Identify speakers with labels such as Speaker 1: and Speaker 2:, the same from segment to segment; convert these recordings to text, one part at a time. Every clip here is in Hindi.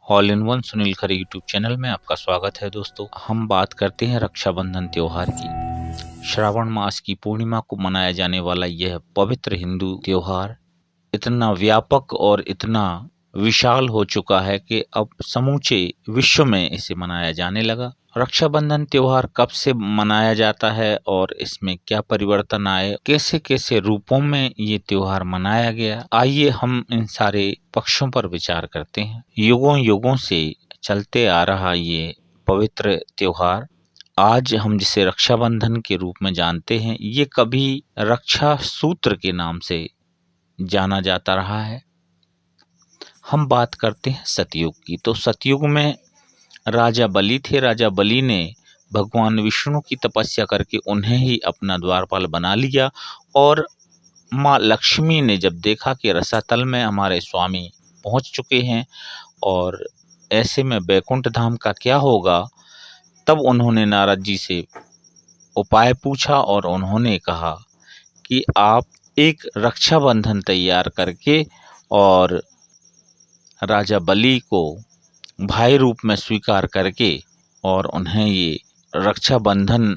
Speaker 1: All in one Sunil Khare YouTube channel में आपका स्वागत है। दोस्तों, हम बात करते हैं रक्षाबंधन त्योहार की। श्रावण मास की पूर्णिमा को मनाया जाने वाला यह पवित्र हिंदू त्योहार इतना व्यापक और इतना विशाल हो चुका है कि अब समूचे विश्व में इसे मनाया जाने लगा। रक्षाबंधन त्योहार कब से मनाया जाता है और इसमें क्या परिवर्तन आए, कैसे कैसे रूपों में ये त्योहार मनाया गया, आइए हम इन सारे पक्षों पर विचार करते हैं। युगों युगों से चलते आ रहा ये पवित्र त्योहार आज हम जिसे रक्षाबंधन के रूप में जानते हैं, ये कभी रक्षा सूत्र के नाम से जाना जाता रहा है। हम बात करते हैं सतयुग की। तो सतयुग में राजा बलि थे। राजा बलि ने भगवान विष्णु की तपस्या करके उन्हें ही अपना द्वारपाल बना लिया और माँ लक्ष्मी ने जब देखा कि रसातल में हमारे स्वामी पहुंच चुके हैं और ऐसे में बैकुंठ धाम का क्या होगा, तब उन्होंने नारद जी से उपाय पूछा और उन्होंने कहा कि आप एक रक्षाबंधन तैयार करके और राजा बलि को भाई रूप में स्वीकार करके और उन्हें ये रक्षाबंधन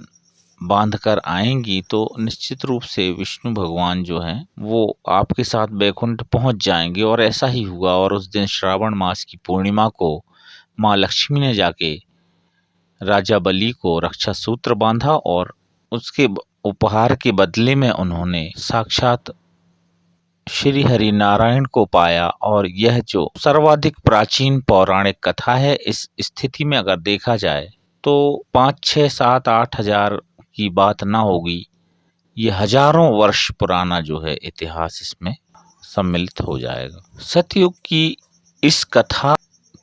Speaker 1: बांध कर आएंगी तो निश्चित रूप से विष्णु भगवान जो हैं वो आपके साथ बैकुंठ पहुंच जाएंगे। और ऐसा ही हुआ। और उस दिन श्रावण मास की पूर्णिमा को माँ लक्ष्मी ने जाके राजा बलि को रक्षा सूत्र बांधा और उसके उपहार के बदले में उन्होंने साक्षात श्री हरि नारायण को पाया। और यह जो सर्वाधिक प्राचीन पौराणिक कथा है, इस स्थिति में अगर देखा जाए तो 5, 6, 7, 8 हजार की बात ना होगी, ये हजारों वर्ष पुराना जो है इतिहास इसमें सम्मिलित हो जाएगा। सतयुग की इस कथा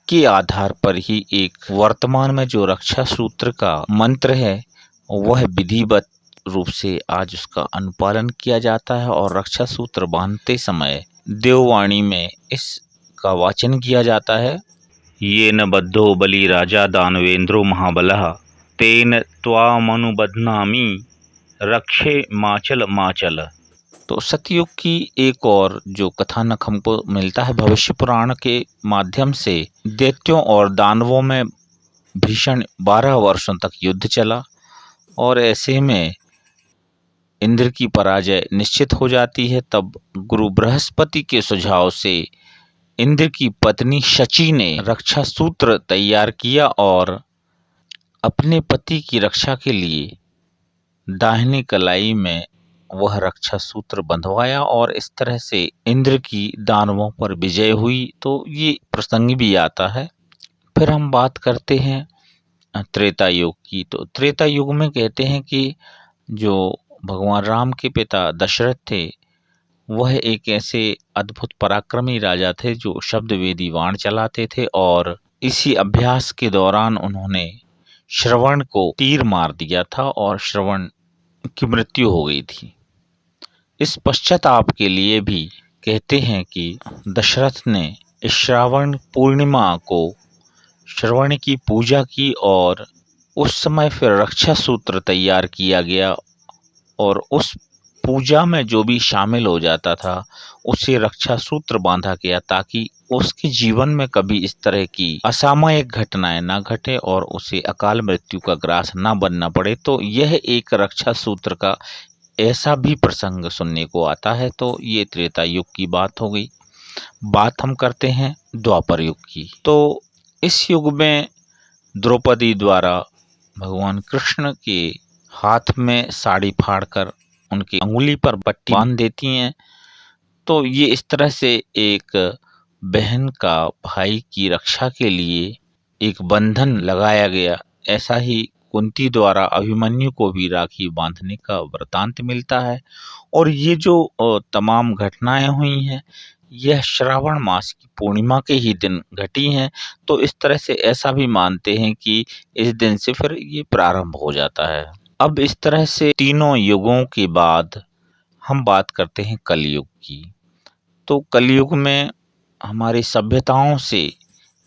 Speaker 1: के आधार पर ही एक वर्तमान में जो रक्षा सूत्र का मंत्र है वह विधिवत रूप से आज उसका अनुपालन किया जाता है। और रक्षा सूत्र बांधते समय देववाणी में इसका वाचन किया जाता है। ये न बद्धो बलि राजा दानवेंद्रो महाबलः तेन त्वामनुबध्नामि रक्षे माचल माचल। तो सतयुग की एक और जो कथानक हमको मिलता है भविष्य पुराण के माध्यम से, दैत्यों और दानवों में भीषण 12 वर्षों तक युद्ध चला और ऐसे में इंद्र की पराजय निश्चित हो जाती है। तब गुरु बृहस्पति के सुझाव से इंद्र की पत्नी शची ने रक्षा सूत्र तैयार किया और अपने पति की रक्षा के लिए दाहिनी कलाई में वह रक्षा सूत्र बंधवाया और इस तरह से इंद्र की दानवों पर विजय हुई। तो ये प्रसंग भी आता है। फिर हम बात करते हैं त्रेता युग की। तो त्रेता युग में कहते हैं कि जो भगवान राम के पिता दशरथ थे वह एक ऐसे अद्भुत पराक्रमी राजा थे जो शब्द वेदी बाण चलाते थे और इसी अभ्यास के दौरान उन्होंने श्रवण को तीर मार दिया था और श्रवण की मृत्यु हो गई थी। इस पश्चाताप के लिए भी कहते हैं कि दशरथ ने इस श्रावण पूर्णिमा को श्रवण की पूजा की और उस समय फिर रक्षा सूत्र तैयार किया गया और उस पूजा में जो भी शामिल हो जाता था उसे रक्षा सूत्र बांधा गया ताकि उसके जीवन में कभी इस तरह की असामयिक घटनाएं ना घटे और उसे अकाल मृत्यु का ग्रास ना बनना पड़े। तो यह एक रक्षा सूत्र का ऐसा भी प्रसंग सुनने को आता है। तो ये त्रेता युग की बात हो गई। बात हम करते हैं द्वापर युग की। तो इस युग में द्रौपदी द्वारा भगवान कृष्ण के हाथ में साड़ी फाड़कर उनकी अंगुली पर पट्टी बांध देती हैं। तो ये इस तरह से एक बहन का भाई की रक्षा के लिए एक बंधन लगाया गया। ऐसा ही कुंती द्वारा अभिमन्यु को भी राखी बांधने का वृतांत मिलता है। और ये जो तमाम घटनाएं हुई हैं यह श्रावण मास की पूर्णिमा के ही दिन घटी हैं। तो इस तरह से ऐसा भी मानते हैं कि इस दिन से फिर ये प्रारंभ हो जाता है। अब इस तरह से तीनों युगों के बाद हम बात करते हैं कलयुग की। तो कलयुग में हमारी सभ्यताओं से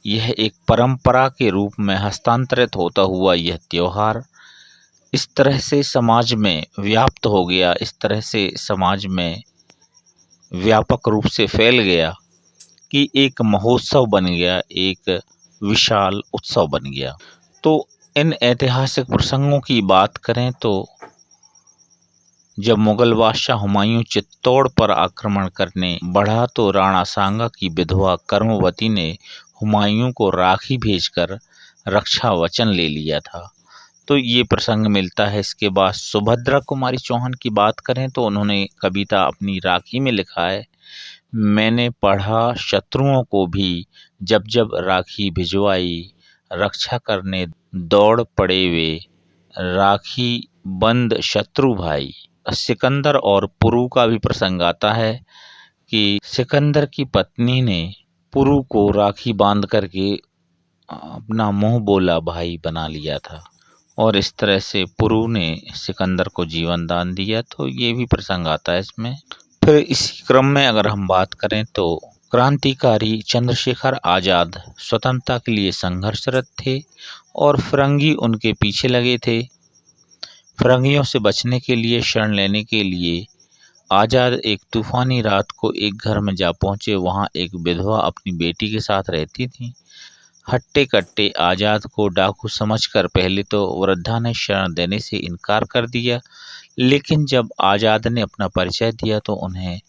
Speaker 1: यह एक परंपरा के रूप में हस्तांतरित होता हुआ यह त्योहार इस तरह से समाज में व्याप्त हो गया, इस तरह से समाज में व्यापक रूप से फैल गया कि एक महोत्सव बन गया, एक विशाल उत्सव बन गया। तो इन ऐतिहासिक प्रसंगों की बात करें तो जब मुगल बादशाह हुमायूं चित्तौड़ पर आक्रमण करने बढ़ा तो राणा सांगा की विधवा कर्मवती ने हुमायूं को राखी भेजकर रक्षा वचन ले लिया था। तो ये प्रसंग मिलता है। इसके बाद सुभद्रा कुमारी चौहान की बात करें तो उन्होंने कविता अपनी राखी में लिखा है, मैंने पढ़ा शत्रुओं को भी जब जब राखी भिजवाई, रक्षा करने दौड़ पड़े वे, राखी बंद शत्रु भाई। सिकंदर और पुरु का भी प्रसंग आता है कि सिकंदर की पत्नी ने पुरु को राखी बांध करके अपना मुंह बोला भाई बना लिया था और इस तरह से पुरु ने सिकंदर को जीवन दान दिया। तो ये भी प्रसंग आता है इसमें। फिर इसी क्रम में अगर हम बात करें तो क्रांतिकारी चंद्रशेखर आजाद स्वतंत्रता के लिए संघर्षरत थे और फिरंगी उनके पीछे लगे थे। फिरंगियों से बचने के लिए, शरण लेने के लिए आजाद एक तूफानी रात को एक घर में जा पहुंचे। वहां एक विधवा अपनी बेटी के साथ रहती थी। हट्टे कट्टे आजाद को डाकू समझकर पहले तो वृद्धा ने शरण देने से इनकार कर दिया, लेकिन जब आजाद ने अपना परिचय दिया तो उन्हें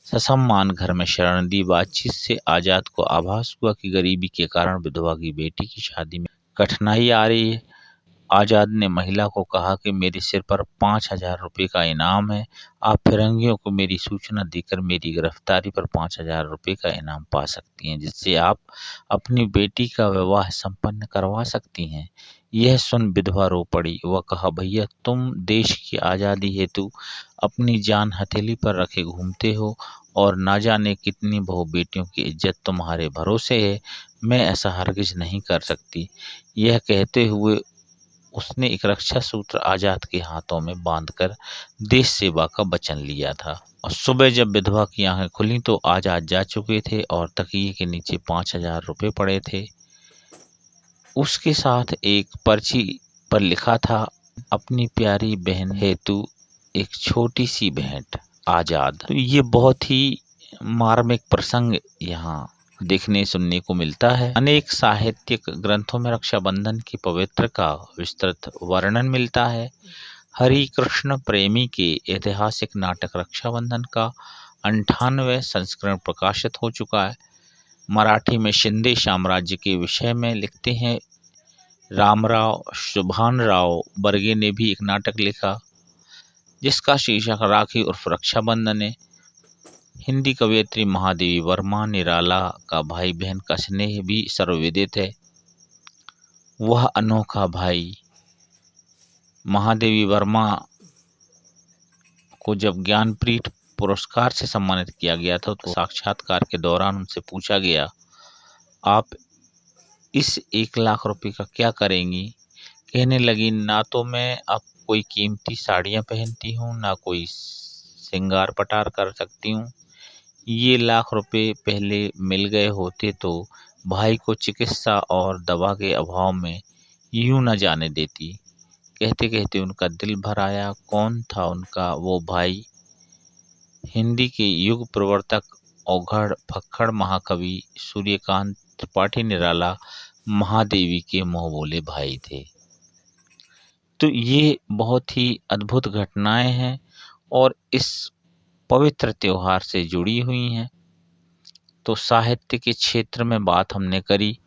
Speaker 1: ससम्मान घर में शरण दी। बातचीत से आजाद को आभास हुआ कि गरीबी के कारण विधवा की बेटी की शादी में कठिनाई आ रही है। आजाद ने महिला को कहा कि मेरे सिर पर 5,000 रुपये का इनाम है, आप फिरंगियों को मेरी सूचना देकर मेरी गिरफ्तारी पर 5,000 रुपये का इनाम पा सकती हैं, जिससे आप अपनी बेटी का विवाह संपन्न करवा सकती हैं। यह सुन विधवा रो पड़ी। वह कहा, भैया तुम देश की आज़ादी हेतु अपनी जान हथेली पर रखे घूमते हो और ना जाने कितनी बहु बेटियों की इज्जत तुम्हारे भरोसे है, मैं ऐसा हरगिज नहीं कर सकती। यह कहते हुए उसने एक रक्षा सूत्र आजाद के हाथों में बांधकर देश सेवा का वचन लिया था। और सुबह जब विधवा की आंखें खुली तो आजाद जा चुके थे और तकिए के नीचे 5,000 रुपये पड़े थे। उसके साथ एक पर्ची पर लिखा था, अपनी प्यारी बहन हेतु एक छोटी सी भेंट, आजाद। तो ये बहुत ही मार्मिक प्रसंग यहाँ देखने सुनने को मिलता है। अनेक साहित्यिक ग्रंथों में रक्षाबंधन की पवित्र का विस्तृत वर्णन मिलता है। हरि कृष्ण प्रेमी के ऐतिहासिक नाटक रक्षाबंधन का 98वां संस्करण प्रकाशित हो चुका है। मराठी में शिंदे साम्राज्य के विषय में लिखते हैं रामराव शुभानराव बर्गे ने भी एक नाटक लिखा जिसका शीर्षक राखी उर्फ रक्षाबंधन है। हिंदी कवयित्री महादेवी वर्मा निराला का भाई बहन का स्नेह भी सर्वविदित है। वह अनोखा भाई महादेवी वर्मा को जब ज्ञानपीठ पुरस्कार से सम्मानित किया गया था तो साक्षात्कार के दौरान उनसे पूछा गया, आप इस 1 लाख रुपए का क्या करेंगी? कहने लगी, ना तो मैं अब कोई कीमती साड़ियाँ पहनती हूँ, ना कोई श्रृंगार पटार कर सकती हूँ। ये 1 लाख रुपए पहले मिल गए होते तो भाई को चिकित्सा और दवा के अभाव में यूं न जाने देती। कहते कहते उनका दिल भर आया। कौन था उनका वो भाई? हिंदी के युग प्रवर्तक औघड़ फक्कड़ महाकवि सूर्यकांत त्रिपाठी निराला महादेवी के मुँह बोले भाई थे। तो ये बहुत ही अद्भुत घटनाएं हैं और इस पवित्र त्योहार से जुड़ी हुई हैं। तो साहित्य के क्षेत्र में बात हमने करी।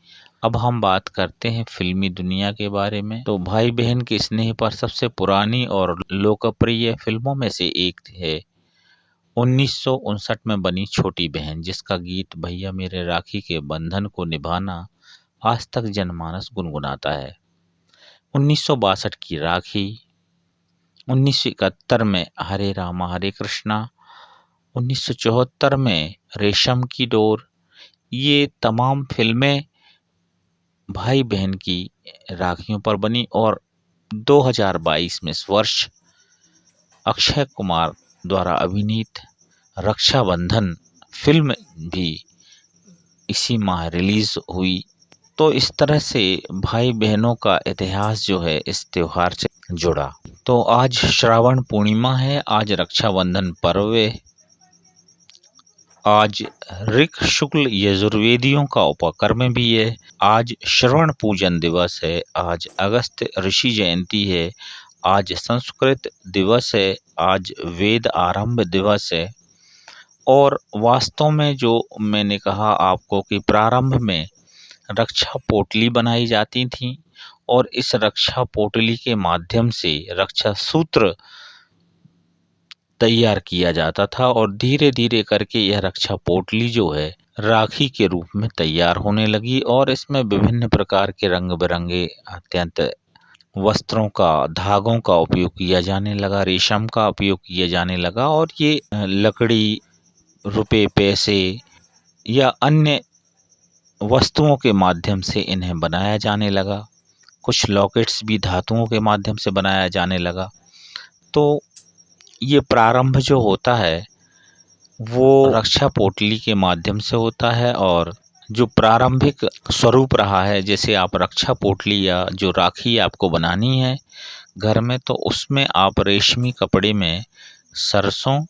Speaker 1: अब हम बात करते हैं फिल्मी दुनिया के बारे में। तो भाई बहन के स्नेह पर सबसे पुरानी और लोकप्रिय फिल्मों में से एक है 1959 में बनी छोटी बहन, जिसका गीत भैया मेरे राखी के बंधन को निभाना आज तक जनमानस गुनगुनाता है। 1962 की राखी, 1971 में हरे रामा हरे कृष्णा, 1974 में रेशम की डोर, ये तमाम फिल्में भाई बहन की राखियों पर बनी। और 2022 में इस वर्ष अक्षय कुमार द्वारा अभिनीत रक्षाबंधन फिल्म भी इसी माह रिलीज हुई। तो इस तरह से भाई बहनों का इतिहास जो है इस त्योहार से जुड़ा। तो आज श्रावण पूर्णिमा है, आज रक्षाबंधन पर्व है। आज ऋक शुक्ल यजुर्वेदियों का उपकर्म भी है। आज श्रवण पूजन दिवस है। आज अगस्त ऋषि जयंती है। आज संस्कृत दिवस है। आज वेद आरंभ दिवस है। और वास्तव में जो मैंने कहा आपको कि प्रारंभ में रक्षा पोटली बनाई जाती थी और इस रक्षा पोटली के माध्यम से रक्षा सूत्र तैयार किया जाता था और धीरे धीरे करके यह रक्षा पोटली जो है राखी के रूप में तैयार होने लगी और इसमें विभिन्न प्रकार के रंग बिरंगे अत्यंत वस्त्रों का, धागों का उपयोग किया जाने लगा, रेशम का उपयोग किया जाने लगा और ये लकड़ी, रुपए, पैसे या अन्य वस्तुओं के माध्यम से इन्हें बनाया जाने लगा। कुछ लॉकेट्स भी धातुओं के माध्यम से बनाया जाने लगा। तो ये प्रारंभ जो होता है वो रक्षा पोटली के माध्यम से होता है और जो प्रारंभिक स्वरूप रहा है, जैसे आप रक्षा पोटली या जो राखी आपको बनानी है घर में, तो उसमें आप रेशमी कपड़े में सरसों,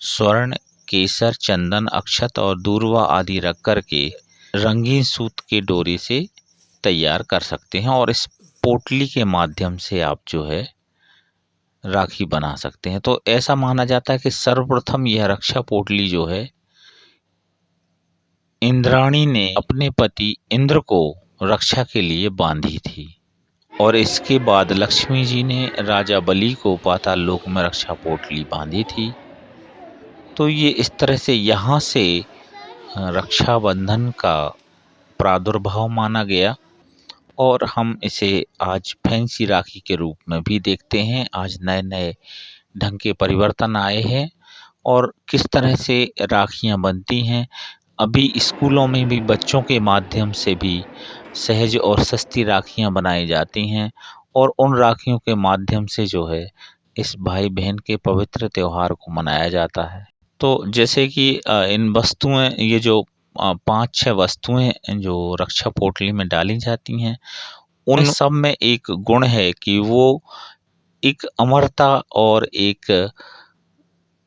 Speaker 1: स्वर्ण, केसर, चंदन, अक्षत और दूर्वा आदि रख कर के रंगीन सूत के डोरी से तैयार कर सकते हैं और इस पोटली के माध्यम से आप जो है राखी बना सकते हैं। तो ऐसा माना जाता है कि सर्वप्रथम यह रक्षा पोटली जो है इंद्राणी ने अपने पति इंद्र को रक्षा के लिए बांधी थी और इसके बाद लक्ष्मी जी ने राजा बलि को पाताल लोक में रक्षा पोटली बांधी थी। तो ये इस तरह से यहाँ से रक्षाबंधन का प्रादुर्भाव माना गया और हम इसे आज फैंसी राखी के रूप में भी देखते हैं। आज नए नए ढंग के परिवर्तन आए हैं और किस तरह से राखियां बनती हैं। अभी स्कूलों में भी बच्चों के माध्यम से भी सहज और सस्ती राखियां बनाई जाती हैं और उन राखियों के माध्यम से जो है इस भाई बहन के पवित्र त्योहार को मनाया जाता है। तो जैसे कि इन वस्तुएं, ये जो 5-6 वस्तुएं जो रक्षा पोटली में डाली जाती हैं, उन सब में एक गुण है कि वो एक अमरता और एक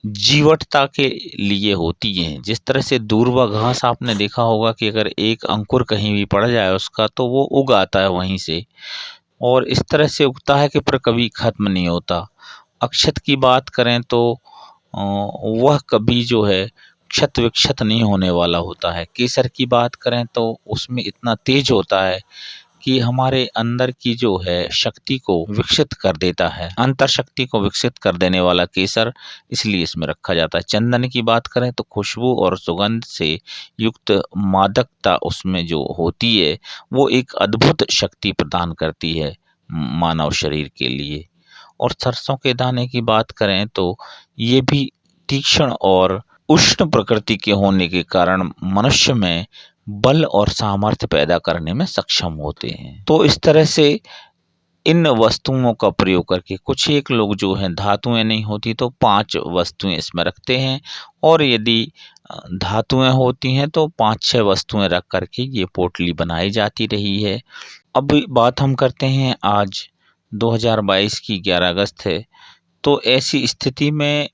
Speaker 1: जीवटता के लिए होती हैं। जिस तरह से दूर्वा घास आपने देखा होगा कि अगर एक अंकुर कहीं भी पड़ जाए उसका तो वो उग आता है वहीं से और इस तरह से उगता है कि पर कभी खत्म नहीं होता। अक्षत की बात करें तो वह कभी जो है क्षत विक्षत नहीं होने वाला होता है। केसर की बात करें तो उसमें इतना तेज होता है कि हमारे अंदर की जो है शक्ति को विकसित कर देता है, अंतर शक्ति को विकसित कर देने वाला केसर, इसलिए इसमें रखा जाता है। चंदन की बात करें तो खुशबू और सुगंध से युक्त मादकता उसमें जो होती है वो एक अद्भुत शक्ति प्रदान करती है मानव शरीर के लिए। और सरसों के दाने की बात करें तो ये भी तीक्ष्ण और उष्ण प्रकृति के होने के कारण मनुष्य में बल और सामर्थ्य पैदा करने में सक्षम होते हैं। तो इस तरह से इन वस्तुओं का प्रयोग करके कुछ एक लोग जो हैं धातुएं नहीं होती तो 5 वस्तुएं इसमें रखते हैं और यदि धातुएं होती हैं तो 5-6 वस्तुएं रख करके ये पोटली बनाई जाती रही है। अब बात हम करते हैं, आज 2022 की 11 अगस्त है, तो ऐसी स्थिति में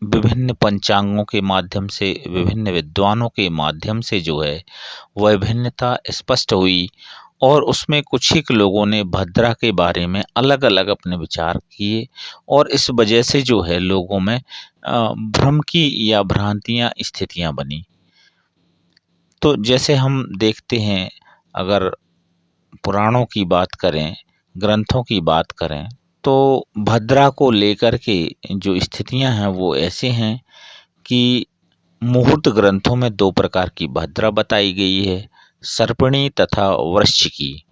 Speaker 1: विभिन्न पंचांगों के माध्यम से, विभिन्न विद्वानों के माध्यम से जो है वह विभिन्नता स्पष्ट हुई और उसमें कुछ ही लोगों ने भद्रा के बारे में अलग अलग अपने विचार किए और इस वजह से जो है लोगों में भ्रम की या भ्रांतियां स्थितियां बनी। तो जैसे हम देखते हैं, अगर पुराणों की बात करें, ग्रंथों की बात करें, तो भद्रा को लेकर के जो स्थितियां हैं वो ऐसे हैं कि मुहूर्त ग्रंथों में 2 प्रकार की भद्रा बताई गई है, सर्पिणी तथा वृश्चिकी।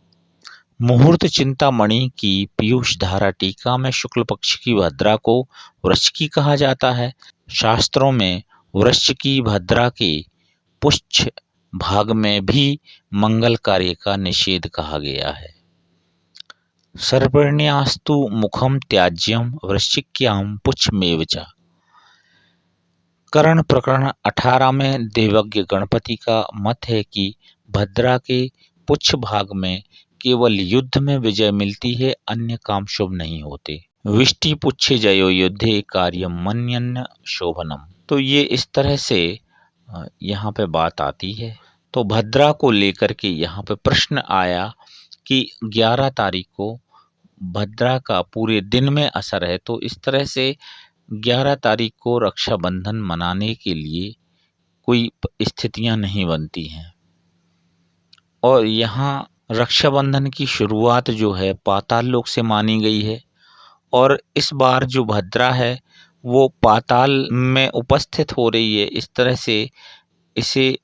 Speaker 1: मुहूर्त चिंतामणि की पीयूष धारा टीका में शुक्ल पक्ष की भद्रा को वृश्चिकी कहा जाता है। शास्त्रों में वृश्चिकी भद्रा के पुच्छ भाग में भी मंगल कार्य का निषेध कहा गया है। सर्पिण्यास्तु मुखम त्याज्यम वृश्चिक्यां पुच्छमेव च। कर्ण प्रकरण 18 में देवज्ञ गणपति का मत है कि भद्रा के पुच्छ भाग में केवल युद्ध में विजय मिलती है, अन्य काम शुभ नहीं होते। विष्टि पुच्छे जयो युद्धे कार्यम मन्यन्न शोभनम। तो ये इस तरह से यहाँ पे बात आती है। तो भद्रा को लेकर के यहाँ पे प्रश्न आया कि 11 तारीख को भद्रा का पूरे दिन में असर है, तो इस तरह से 11 तारीख को रक्षाबंधन मनाने के लिए कोई स्थितियां नहीं बनती हैं। और यहाँ रक्षाबंधन की शुरुआत जो है पाताल लोक से मानी गई है, और इस बार जो भद्रा है वो पाताल में उपस्थित हो रही है। इस तरह से इसे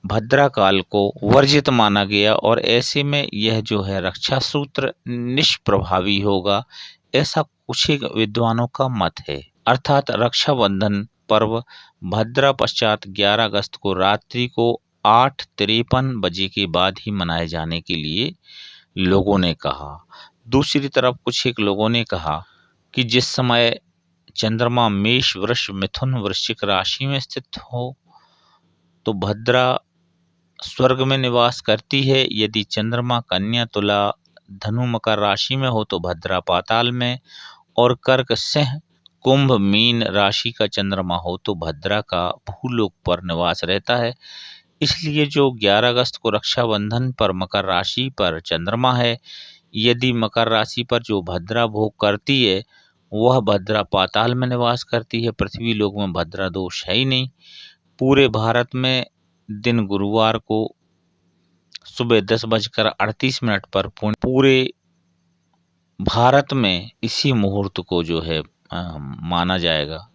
Speaker 1: भद्रा काल को वर्जित माना गया, और ऐसे में यह जो है रक्षा सूत्र निष्प्रभावी होगा, ऐसा कुछ ही विद्वानों का मत है। अर्थात रक्षाबंधन पर्व भद्रा पश्चात 11 अगस्त को रात्रि को 8:53 बजे के बाद ही मनाए जाने के लिए लोगों ने कहा। दूसरी तरफ कुछ एक लोगों ने कहा कि जिस समय चंद्रमा मेष, वृष, मिथुन, वृश्चिक राशि में स्थित हो तो भद्रा स्वर्ग में निवास करती है। यदि चंद्रमा कन्या, तुला, धनु, मकर राशि में हो तो भद्रा पाताल में, और कर्क, सिंह, कुंभ, मीन राशि का चंद्रमा हो तो भद्रा का भूलोक पर निवास रहता है। इसलिए जो 11 अगस्त को रक्षाबंधन पर मकर राशि पर चंद्रमा है, यदि मकर राशि पर जो भद्रा भोग करती है वह भद्रा पाताल में निवास करती है। पृथ्वी लोक में भद्रा दोष है ही नहीं। पूरे भारत में दिन गुरुवार को सुबह 10:38 पर पूरे भारत में इसी मुहूर्त को जो है माना जाएगा,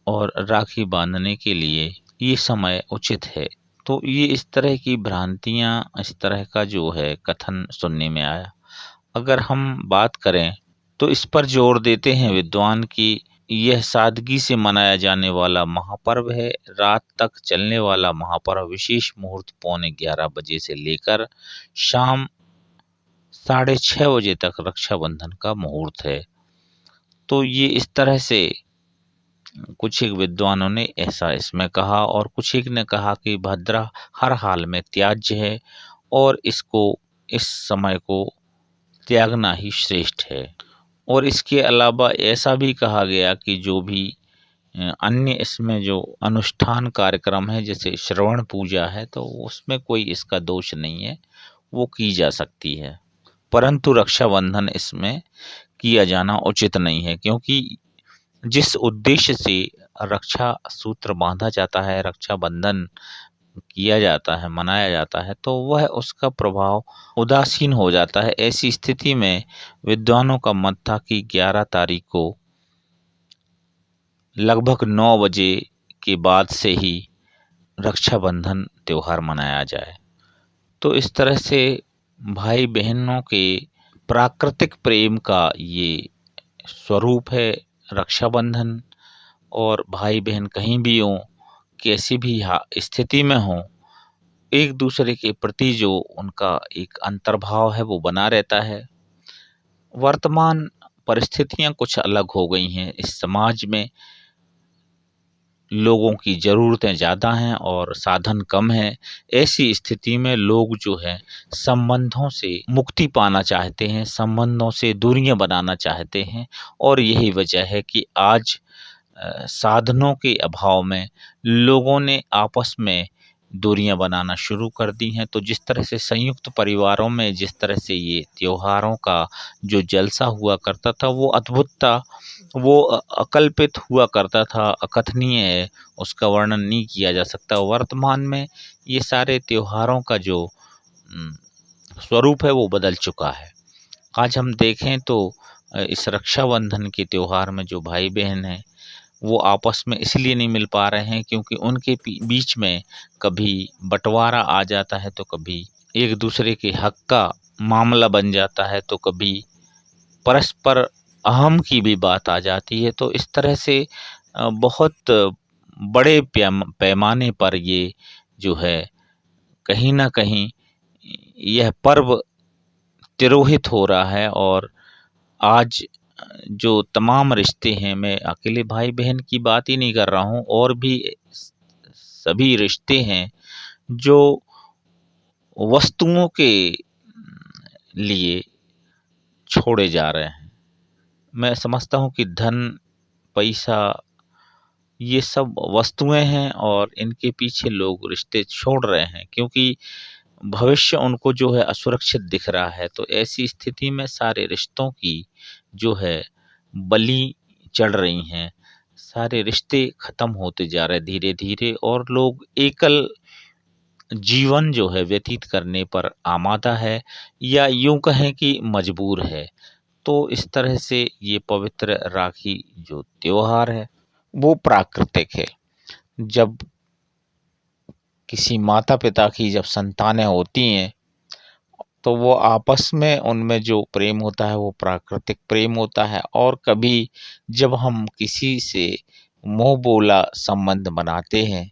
Speaker 1: और राखी बांधने के लिए ये समय उचित है। तो ये इस तरह की भ्रांतियां, इस तरह का जो है कथन सुनने में आया। अगर हम बात करें तो इस पर जोर देते हैं विद्वान कि यह सादगी से मनाया जाने वाला महापर्व है। रात तक चलने वाला महापर्व विशेष मुहूर्त 11:45 बजे से लेकर शाम 6:30 बजे तक रक्षाबंधन का मुहूर्त है। तो ये इस तरह से कुछ एक विद्वानों ने ऐसा इसमें कहा, और कुछ एक ने कहा कि भद्रा हर हाल में त्याज्य है और इसको, इस समय को त्यागना ही श्रेष्ठ है। और इसके अलावा ऐसा भी कहा गया कि जो भी अन्य इसमें जो अनुष्ठान कार्यक्रम है, जैसे श्रवण पूजा है, तो उसमें कोई इसका दोष नहीं है, वो की जा सकती है। परंतु रक्षाबंधन इसमें किया जाना उचित नहीं है, क्योंकि जिस उद्देश्य से रक्षा सूत्र बांधा जाता है, रक्षाबंधन किया जाता है, मनाया जाता है, तो वह उसका प्रभाव उदासीन हो जाता है। ऐसी स्थिति में विद्वानों का मत था कि 11 तारीख को लगभग 9 बजे के बाद से ही रक्षाबंधन त्योहार मनाया जाए। तो इस तरह से भाई बहनों के प्राकृतिक प्रेम का ये स्वरूप है रक्षाबंधन। और भाई बहन कहीं भी हों, कैसी भी स्थिति में हों, एक दूसरे के प्रति जो उनका एक अंतर्भाव है वो बना रहता है। वर्तमान परिस्थितियां कुछ अलग हो गई हैं। इस समाज में लोगों की ज़रूरतें ज़्यादा हैं और साधन कम हैं। ऐसी स्थिति में लोग जो है संबंधों से मुक्ति पाना चाहते हैं, संबंधों से दूरियां बनाना चाहते हैं, और यही वजह है कि आज साधनों के अभाव में लोगों ने आपस में दूरियां बनाना शुरू कर दी हैं। तो जिस तरह से संयुक्त परिवारों में जिस तरह से ये त्योहारों का जो जलसा हुआ करता था वो अद्भुत था, वो अकल्पित हुआ करता था, अकथनीय है, उसका वर्णन नहीं किया जा सकता। वर्तमान में ये सारे त्योहारों का जो स्वरूप है वो बदल चुका है। आज हम देखें तो इस रक्षाबंधन के त्योहार में जो भाई बहन हैं वो आपस में इसलिए नहीं मिल पा रहे हैं क्योंकि उनके बीच में कभी बंटवारा आ जाता है, तो कभी एक दूसरे के हक का मामला बन जाता है, तो कभी परस्पर अहम की भी बात आ जाती है। तो इस तरह से बहुत बड़े पैमाने पर ये जो है कहीं ना कहीं यह पर्व तिरोहित हो रहा है। और आज जो तमाम रिश्ते हैं, मैं अकेले भाई बहन की बात ही नहीं कर रहा हूँ, और भी सभी रिश्ते हैं जो वस्तुओं के लिए छोड़े जा रहे हैं। मैं समझता हूँ कि धन, पैसा ये सब वस्तुएं हैं और इनके पीछे लोग रिश्ते छोड़ रहे हैं, क्योंकि भविष्य उनको जो है असुरक्षित दिख रहा है। तो ऐसी स्थिति में सारे रिश्तों की जो है बलि चढ़ रही हैं, सारे रिश्ते खत्म होते जा रहे धीरे-धीरे, और लोग एकल जीवन जो है व्यतीत करने पर आमादा है, या यूँ कहें कि मजबूर है। तो इस तरह से ये पवित्र राखी जो त्योहार है, वो प्राकृतिक है। जब किसी माता-पिता की जब संतानें होती हैं, तो वो आपस में उनमें जो प्रेम होता है वो प्राकृतिक प्रेम होता है। और कभी जब हम किसी से मुँह बोला संबंध बनाते हैं,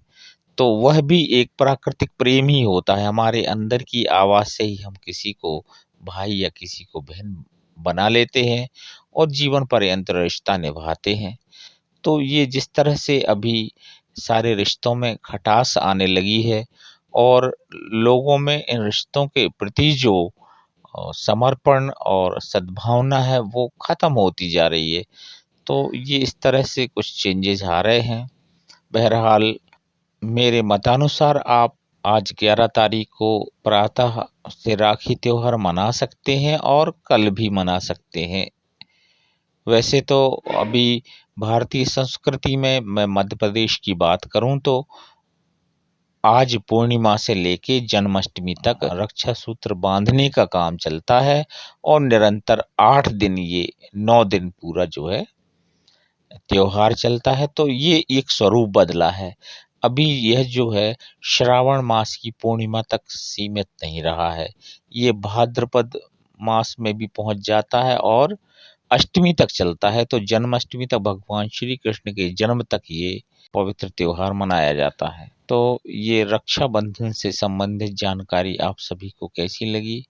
Speaker 1: तो वह भी एक प्राकृतिक प्रेम ही होता है। हमारे अंदर की आवाज़ से ही हम किसी को भाई या किसी को बहन बना लेते हैं और जीवन पर्यंत रिश्ता निभाते हैं। तो ये जिस तरह से अभी सारे रिश्तों में खटास आने लगी है, और लोगों में इन रिश्तों के प्रति जो समर्पण और सद्भावना है वो ख़त्म होती जा रही है। तो ये इस तरह से कुछ चेंजेज़ आ रहे हैं। बहरहाल मेरे मतानुसार आप आज 11 तारीख को प्रातः से राखी त्योहार मना सकते हैं और कल भी मना सकते हैं। वैसे तो अभी भारतीय संस्कृति में मैं मध्य प्रदेश की बात करूं तो आज पूर्णिमा से लेके जन्माष्टमी तक रक्षा सूत्र बांधने का काम चलता है, और निरंतर 8 दिन, ये 9 दिन पूरा जो है त्योहार चलता है। तो ये एक स्वरूप बदला है। अभी यह जो है श्रावण मास की पूर्णिमा तक सीमित नहीं रहा है, ये भाद्रपद मास में भी पहुंच जाता है और अष्टमी तक चलता है। तो जन्माष्टमी तक भगवान श्री कृष्ण के जन्म तक ये पवित्र त्योहार मनाया जाता है। तो ये रक्षाबंधन से संबंधित जानकारी आप सभी को कैसी लगी,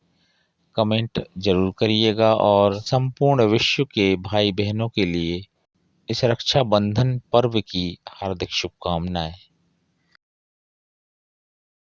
Speaker 1: कमेंट जरूर करिएगा, और संपूर्ण विश्व के भाई बहनों के लिए इस रक्षाबंधन पर्व की हार्दिक शुभकामनाएं।